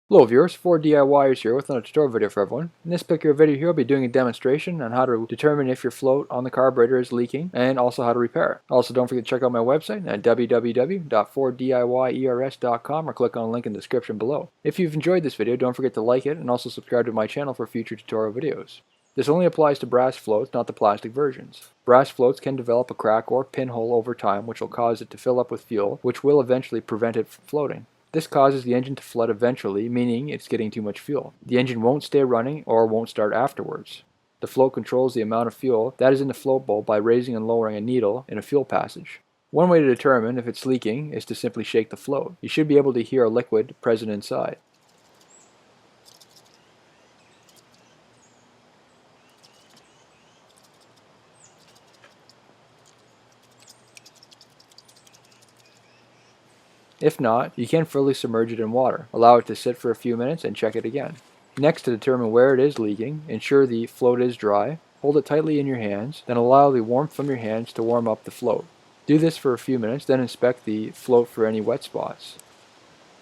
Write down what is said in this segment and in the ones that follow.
Hello viewers, 4DIYers here with another tutorial video for everyone. In this particular video here I'll be doing a demonstration on how to determine if your float on the carburetor is leaking and also how to repair it. Also don't forget to check out my website at www.4diyers.com or click on the link in the description below. If you've enjoyed this video, don't forget to like it and also subscribe to my channel for future tutorial videos. This only applies to brass floats, not the plastic versions. Brass floats can develop a crack or pinhole over time which will cause it to fill up with fuel, which will eventually prevent it from floating. This causes the engine to flood eventually, meaning it's getting too much fuel. The engine won't stay running or won't start afterwards. The float controls the amount of fuel that is in the float bowl by raising and lowering a needle in a fuel passage. One way to determine if it's leaking is to simply shake the float. You should be able to hear a liquid present inside. If not, you can fully submerge it in water. Allow it to sit for a few minutes and check it again. Next, to determine where it is leaking, ensure the float is dry. Hold it tightly in your hands, then allow the warmth from your hands to warm up the float. Do this for a few minutes, then inspect the float for any wet spots.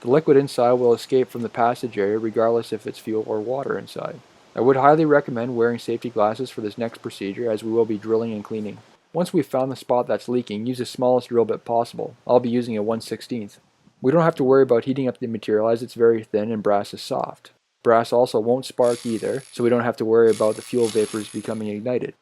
The liquid inside will escape from the passage area regardless if it's fuel or water inside. I would highly recommend wearing safety glasses for this next procedure as we will be drilling and cleaning. Once we've found the spot that's leaking, use the smallest drill bit possible. I'll be using a 1/16. We don't have to worry about heating up the material as it's very thin and brass is soft. Brass also won't spark either, so we don't have to worry about the fuel vapors becoming ignited.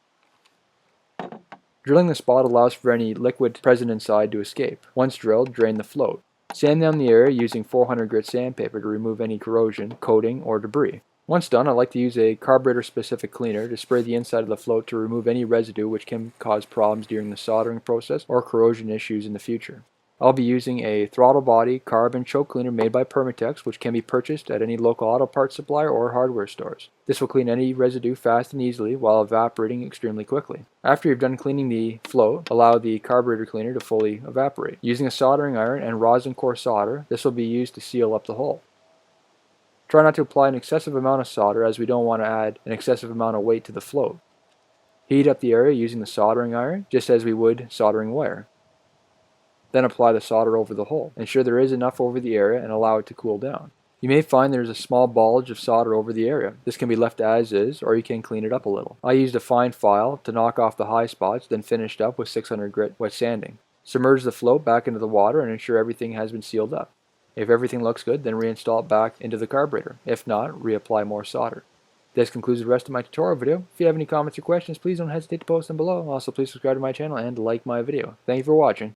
Drilling the spot allows for any liquid present inside to escape. Once drilled, drain the float. Sand down the area using 400 grit sandpaper to remove any corrosion, coating, or debris. Once done, I like to use a carburetor specific cleaner to spray the inside of the float to remove any residue which can cause problems during the soldering process or corrosion issues in the future. I'll be using a throttle body Carb Choke Cleaner made by Permatex, which can be purchased at any local auto parts supplier or hardware stores. This will clean any residue fast and easily while evaporating extremely quickly. After you've done cleaning the float, allow the carburetor cleaner to fully evaporate. Using a soldering iron and rosin core solder, this will be used to seal up the hole. Try not to apply an excessive amount of solder as we don't want to add an excessive amount of weight to the float. Heat up the area using the soldering iron, just as we would soldering wire. Then apply the solder over the hole. Ensure there is enough over the area and allow it to cool down. You may find there is a small bulge of solder over the area. This can be left as is, or you can clean it up a little. I used a fine file to knock off the high spots, then finished up with 600 grit wet sanding. Submerge the float back into the water and ensure everything has been sealed up. If everything looks good, then reinstall it back into the carburetor. If not, reapply more solder. This concludes the rest of my tutorial video. If you have any comments or questions, please don't hesitate to post them below. Also, please subscribe to my channel and like my video. Thank you for watching.